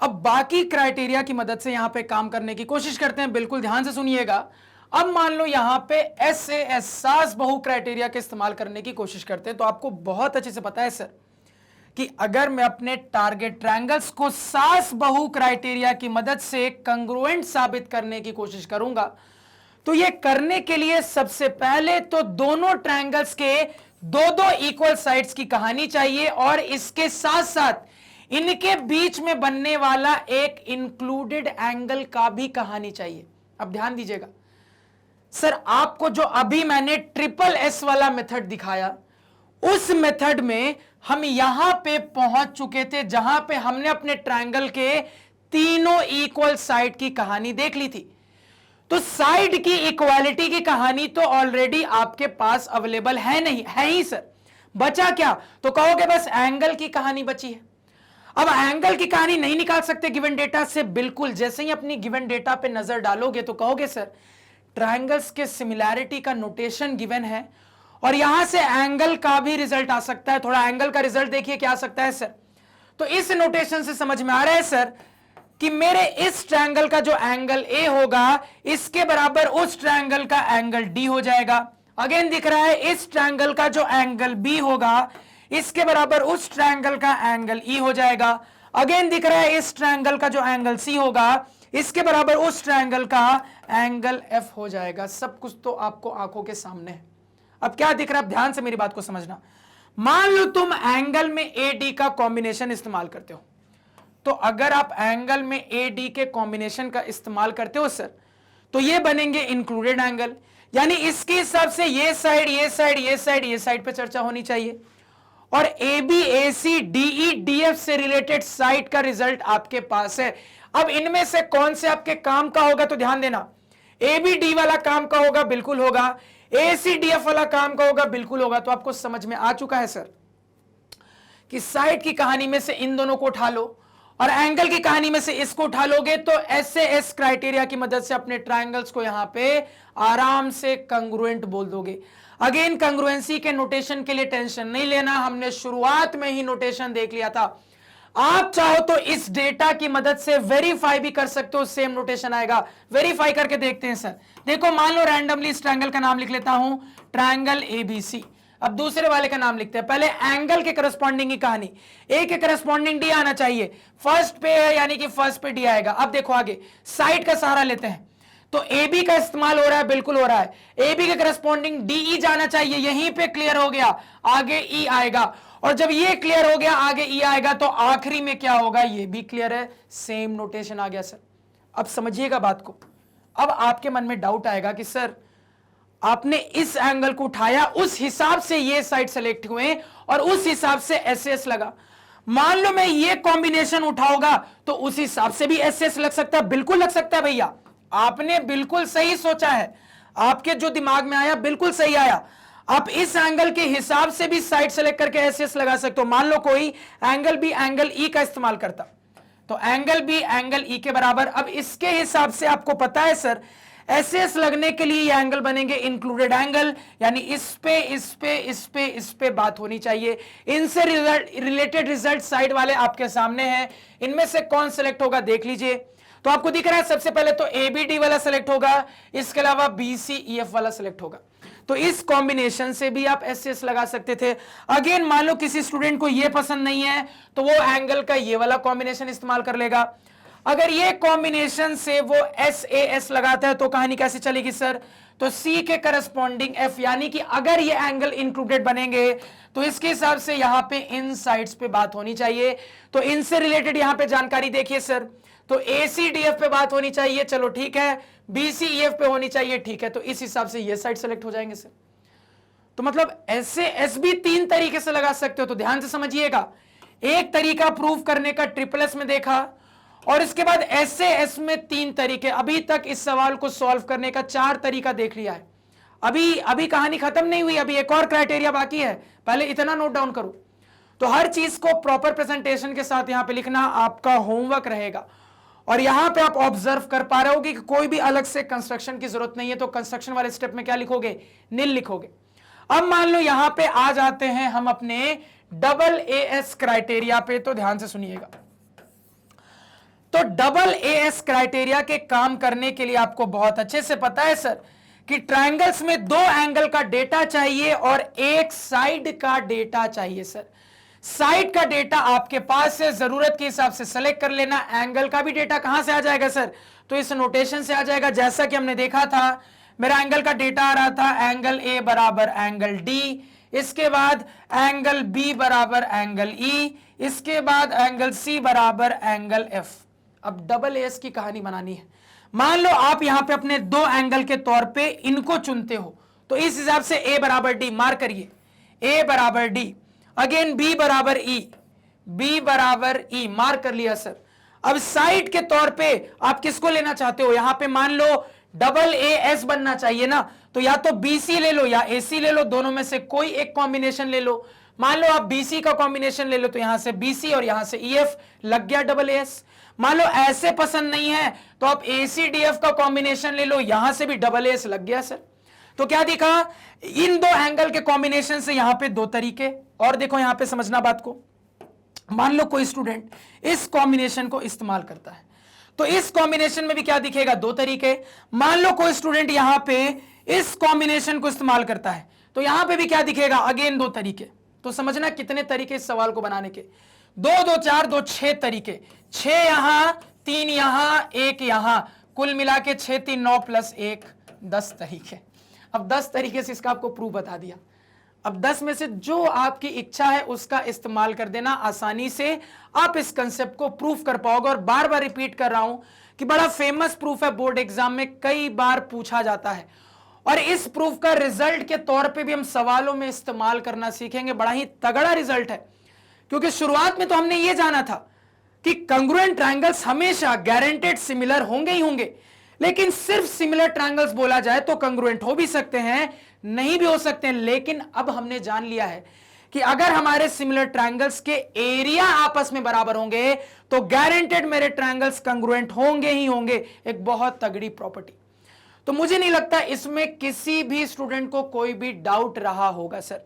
अब बाकी क्राइटेरिया की मदद से यहां पे काम करने की कोशिश करते हैं, बिल्कुल ध्यान से सुनिएगा। अब मान लो यहां पे SAS सास बहु क्राइटेरिया के इस्तेमाल करने की कोशिश करते हैं, तो आपको बहुत अच्छे से पता है सर कि अगर मैं अपने टारगेट ट्रायंगल्स को सास बहु क्राइटेरिया की मदद से कंग्रुएंट साबित करने की कोशिश करूंगा, तो ये करने के लिए सबसे पहले तो दोनों ट्रायंगल्स के दो इक्वल साइड्स की कहानी चाहिए, और इसके साथ साथ इनके बीच में बनने वाला एक इंक्लूडेड एंगल का भी कहानी चाहिए। अब ध्यान दीजिएगा सर, आपको जो अभी मैंने SSS वाला मेथड दिखाया, उस मेथड में हम यहां पे पहुंच चुके थे जहां पे हमने अपने ट्रायंगल के तीनों इक्वल साइड की कहानी देख ली थी। तो साइड की इक्वालिटी की कहानी तो ऑलरेडी आपके पास अवेलेबल है, नहीं है ही सर। बचा क्या? तो कहोगे बस एंगल की कहानी बची है। अब एंगल की कहानी नहीं निकाल सकते गिवन डेटा से? बिल्कुल, जैसे ही अपनी गिवन डेटा पे नजर डालोगे तो कहोगे सर ट्रायंगल्स के सिमिलैरिटी का नोटेशन गिवन है, और यहां से एंगल का भी रिजल्ट आ सकता है। थोड़ा एंगल का रिजल्ट देखिए क्या आ सकता है सर। तो इस नोटेशन से समझ में आ रहा है सर कि मेरे इस ट्रायंगल का जो एंगल A होगा, इसके बराबर उस ट्रायंगल का एंगल D हो जाएगा। अगेन दिख रहा है इस ट्रायंगल का जो एंगल B होगा, इसके बराबर उस ट्रायंगल का एंगल E हो जाएगा। अगेन दिख रहा है इस ट्रायंगल का जो एंगल C होगा, इसके बराबर उस ट्रायंगल का एंगल एफ हो जाएगा। सब कुछ तो आपको आंखों के सामने है। अब क्या दिख रहा है, ध्यान से मेरी बात को समझना। मान लो तुम एंगल में ए डी का कॉम्बिनेशन इस्तेमाल करते हो, तो अगर आप एंगल में ए डी के कॉम्बिनेशन का इस्तेमाल करते हो सर, तो ये बनेंगे इंक्लूडेड एंगल, यानी इसके हिसाब से ये साइड ये साइड ये साइड ये साइड पे चर्चा होनी चाहिए, और A B A C D E D F से रिलेटेड साइड का रिजल्ट आपके पास है। अब इनमें से कौन से आपके काम का होगा, तो ध्यान देना, ए बी डी वाला काम का होगा, बिल्कुल होगा, ए सी डी एफ वाला काम का होगा, बिल्कुल होगा। तो आपको समझ में आ चुका है सर कि साइड की कहानी में से इन दोनों को उठा लो और एंगल की कहानी में से इसको उठा लोगे, तो एस क्राइटेरिया की मदद से अपने ट्रायंगल्स को यहां पे आराम से कंग्रुएंट बोल दोगे। अगेन कंग्रुएंसी के नोटेशन के लिए टेंशन नहीं लेना, हमने शुरुआत में ही नोटेशन देख लिया था। आप चाहो तो इस डेटा की मदद से वेरीफाई भी कर सकते हो, सेम नोटेशन आएगा। वेरीफाई करके देखते हैं सर। देखो मान लो रैंडमली इस ट्रायंगल का नाम लिख लेता हूं ट्रायंगल एबीसी। अब दूसरे वाले का नाम लिखते हैं। पहले एंगल के करस्पॉन्डिंग की कहानी, ए के करस्पॉन्डिंग डी आना चाहिए, फर्स्ट पे है यानी कि फर्स्ट पे डी आएगा। अब देखो आगे साइड का सहारा लेते हैं, तो ए बी का इस्तेमाल हो रहा है, बिल्कुल हो रहा है। ए बी के करस्पॉन्डिंग डी ई जाना चाहिए, यहीं पे क्लियर हो गया, आगे ई आएगा, और जब ये क्लियर हो गया आगे ई आएगा, तो आखिरी में क्या होगा, ये भी क्लियर है, सेम नोटेशन आ गया सर। अब समझिएगा बात को। अब आपके मन में डाउट आएगा कि सर आपने इस एंगल को उठाया, उस हिसाब से ये साइड सेलेक्ट हुए और उस हिसाब से एस एस लगा। मान लो मैं ये कॉम्बिनेशन उठाऊंगा तो उस हिसाब से भी एस एस लग सकता है, बिल्कुल लग सकता है भैया। आपने बिल्कुल सही सोचा है, आपके जो दिमाग में आया बिल्कुल सही आया। आप इस एंगल के हिसाब से भी साइड सेलेक्ट करके एस एस लगा सकते हो। मान लो कोई एंगल बी एंगल ई का इस्तेमाल करता, तो एंगल बी एंगल ई के बराबर। अब इसके हिसाब से आपको पता है सर एस एस लगने के लिए ये एंगल बनेंगे इंक्लूडेड एंगल, यानी इस पे इस पे इस पे इस पे बात होनी चाहिए। इनसे रिलेटेड रिजल्ट साइड वाले आपके सामने हैं, इनमें से कौन सेलेक्ट होगा देख लीजिए। तो आपको दिख रहा है सबसे पहले तो ए बी डी वाला सेलेक्ट होगा, इसके अलावा बी सी ई एफ वाला सेलेक्ट होगा। तो इस कॉम्बिनेशन से भी आप एस एस लगा सकते थे। अगेन मान लो किसी स्टूडेंट को ये पसंद नहीं है, तो वो एंगल का ये वाला कॉम्बिनेशन इस्तेमाल कर लेगा। अगर ये कॉम्बिनेशन से वो एस ए एस लगाता है तो कहानी कैसे चलेगी सर, तो सी के करस्पॉन्डिंग एफ, यानी कि अगर ये एंगल इंक्लूडेड बनेंगे तो इसके हिसाब से यहां पे इन साइड्स पे बात होनी चाहिए। तो इनसे रिलेटेड यहां पे जानकारी देखिए सर, तो ए सी डी एफ पे बात होनी चाहिए, चलो ठीक है, बी सी ई एफ पे होनी चाहिए, ठीक है, तो इस हिसाब से ये साइड सेलेक्ट हो जाएंगे सर। तो मतलब ऐसे एस भी तीन तरीके से लगा सकते हो, तो ध्यान से समझिएगा। एक तरीका प्रूव करने का ट्रिपल एस में देखा, और इसके बाद ऐसे एस में तीन तरीके। अभी तक इस सवाल को सॉल्व करने का 4 तरीका देख लिया है। अभी कहानी खत्म नहीं हुई, अभी एक और क्राइटेरिया बाकी है, पहले इतना नोट डाउन करो। तो हर चीज को प्रॉपर प्रेजेंटेशन के साथ यहां पे लिखना आपका होमवर्क रहेगा। और यहां पे आप ऑब्जर्व कर पा रहे होगे कि कोई भी अलग से कंस्ट्रक्शन की जरूरत नहीं है, तो कंस्ट्रक्शन वाले स्टेप में क्या लिखोगे, नील लिखोगे। अब मान लो यहां पे आ जाते हैं हम अपने डबल ए एस क्राइटेरिया पे, तो ध्यान से सुनिएगा। तो डबल ए एस क्राइटेरिया के काम करने के लिए आपको बहुत अच्छे से पता है सर कि ट्रायंगल्स में 2 एंगल का डेटा चाहिए और एक साइड का डेटा चाहिए सर। साइड का डेटा आपके पास है, जरूरत के हिसाब से सेलेक्ट कर लेना। एंगल का भी डेटा कहां से आ जाएगा सर, तो इस नोटेशन से आ जाएगा। जैसा कि हमने देखा था, मेरा एंगल का डेटा आ रहा था एंगल ए बराबर एंगल डी, इसके बाद एंगल बी बराबर एंगल ई, इसके बाद एंगल सी बराबर एंगल एफ। अब डबल एस की कहानी बनानी है। मान लो आप यहां पे अपने 2 एंगल के तौर पे इनको चुनते हो, तो इस हिसाब से ए बराबर डी मार्क करिए, ए बराबर डी, अगेन बी बराबर ई, बी बराबर ई मार्क कर लिया सर। अब साइड के तौर पे आप किसको लेना चाहते हो, यहां पे मान लो डबल ए एस बनना चाहिए ना, तो या तो बी सी ले लो या ए सी ले लो, दोनों में से कोई एक कॉम्बिनेशन ले लो। मान लो आप बी सी का कॉम्बिनेशन ले लो, तो यहां से बी सी और यहां से ई एफ लग गया डबल एस। मान लो ऐसे पसंद नहीं है तो आप ए सी डी एफ का कॉम्बिनेशन ले लो, यहां से भी डबल एस लग गया सर। तो क्या दिखा, इन 2 एंगल के कॉम्बिनेशन से यहां पे 2 तरीके। और देखो यहां पे समझना बात को, मान लो कोई स्टूडेंट इस कॉम्बिनेशन को इस्तेमाल करता है, तो इस कॉम्बिनेशन में भी क्या दिखेगा, 2 तरीके। मान लो कोई स्टूडेंट यहां पे इस कॉम्बिनेशन को इस्तेमाल करता है, तो यहां पे भी क्या दिखेगा, अगेन 2 तरीके। तो समझना कितने तरीके इस सवाल को बनाने के, 2 2 4 2 6 तरीके, 6 यहां 3 यहां 1 यहां, कुल मिला के 6 3 9 प्लस 1 10 तरीके। अब 10 तरीके से इसका आपको प्रूफ बता दिया। अब 10 में से जो आपकी इच्छा है उसका इस्तेमाल कर देना, आसानी से आप इस कंसेप्ट को प्रूफ कर पाओगे। और बार बार रिपीट कर रहा हूं कि बड़ा फेमस प्रूफ है, बोर्ड एग्जाम में कई बार पूछा जाता है, और इस प्रूफ का रिजल्ट के तौर पे भी हम सवालों में इस्तेमाल करना सीखेंगे। बड़ा ही तगड़ा रिजल्ट है, क्योंकि शुरुआत में तो हमने यह जाना था कि कंग्रुएंट ट्रायंगल्स हमेशा गारंटेड सिमिलर होंगे ही होंगे, लेकिन सिर्फ सिमिलर ट्रायंगल्स बोला जाए तो कंग्रुएंट हो भी सकते हैं, नहीं भी हो सकते हैं। लेकिन अब हमने जान लिया है कि अगर हमारे सिमिलर ट्रायंगल्स के एरिया आपस में बराबर होंगे तो गारंटेड मेरे ट्रायंगल्स कंग्रुएंट होंगे ही होंगे। एक बहुत तगड़ी प्रॉपर्टी। तो मुझे नहीं लगता इसमें किसी भी स्टूडेंट को कोई भी डाउट रहा होगा सर।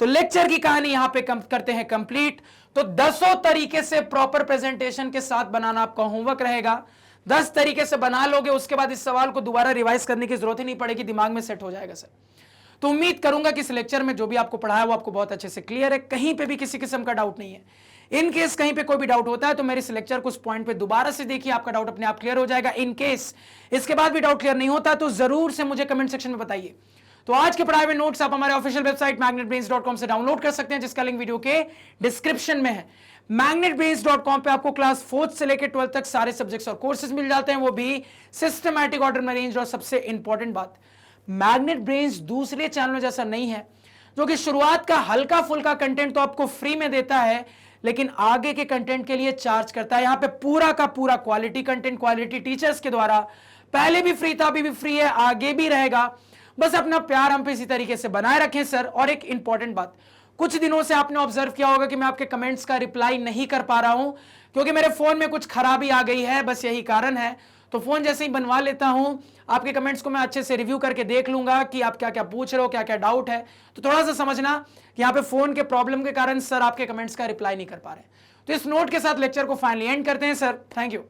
तो लेक्चर की कहानी यहां पे करते हैं कंप्लीट। तो 10 तरीके से प्रॉपर प्रेजेंटेशन के साथ बनाना आपका होमवर्क रहेगा। 10 तरीके से बना लोगे, उसके बाद इस सवाल को दोबारा रिवाइज करने की जरूरत ही नहीं पड़ेगी, दिमाग में सेट हो जाएगा सर। तो उम्मीद करूंगा कि इस लेक्चर में जो भी आपको पढ़ाया वो आपको बहुत अच्छे से क्लियर है, कहीं पे भी किसी किस्म का डाउट नहीं है। इन केस कहीं पे कोई भी डाउट होता है तो मेरे इस लेक्चर को उस पॉइंट पे दोबारा से देखिए, आपका डाउट अपने आप क्लियर हो जाएगा। इन केस इसके बाद भी डाउट क्लियर नहीं होता तो जरूर से मुझे कमेंट सेक्शन में बताइए। तो आज के पढ़ाए हुए नोट्स आप हमारे ऑफिशियल वेबसाइट magnetbrains.com से डाउनलोड कर सकते हैं, जिसका लिंक वीडियो के डिस्क्रिप्शन में है। magnetbrains.com पे आपको क्लास 4th से लेकर 12th तक सारे सब्जेक्ट्स और कोर्सेज मिल जाते हैं, वो भी सिस्टमैटिक ऑर्डर में अरेंज। और सबसे इंपॉर्टेंट बात, मैग्नेट ब्रेन्स दूसरे चैनलों जैसा नहीं है जो कि शुरुआत का हल्का फुल्का कंटेंट तो आपको फ्री में देता है, लेकिन आगे के कंटेंट के लिए चार्ज करता है। यहां पे पूरा का पूरा क्वालिटी कंटेंट, क्वालिटी टीचर्स के द्वारा, पहले भी फ्री था, अभी भी फ्री है, आगे भी रहेगा। बस अपना प्यार हम पे इसी तरीके से बनाए रखें सर। और एक इंपॉर्टेंट बात, कुछ दिनों से आपने ऑब्जर्व किया होगा कि मैं आपके कमेंट्स का रिप्लाई नहीं कर पा रहा हूं, क्योंकि मेरे फोन में कुछ खराबी आ गई है, बस यही कारण है। तो फोन जैसे ही बनवा लेता हूं, आपके कमेंट्स को मैं अच्छे से रिव्यू करके देख लूंगा कि आप क्या क्या पूछ रहे हो, क्या क्या डाउट है। तो थोड़ा सा समझना कि यहाँ पे फोन के प्रॉब्लम के कारण सर आपके कमेंट्स का रिप्लाई नहीं कर पा रहे। तो इस नोट के साथ लेक्चर को फाइनली एंड करते हैं सर। Thank you.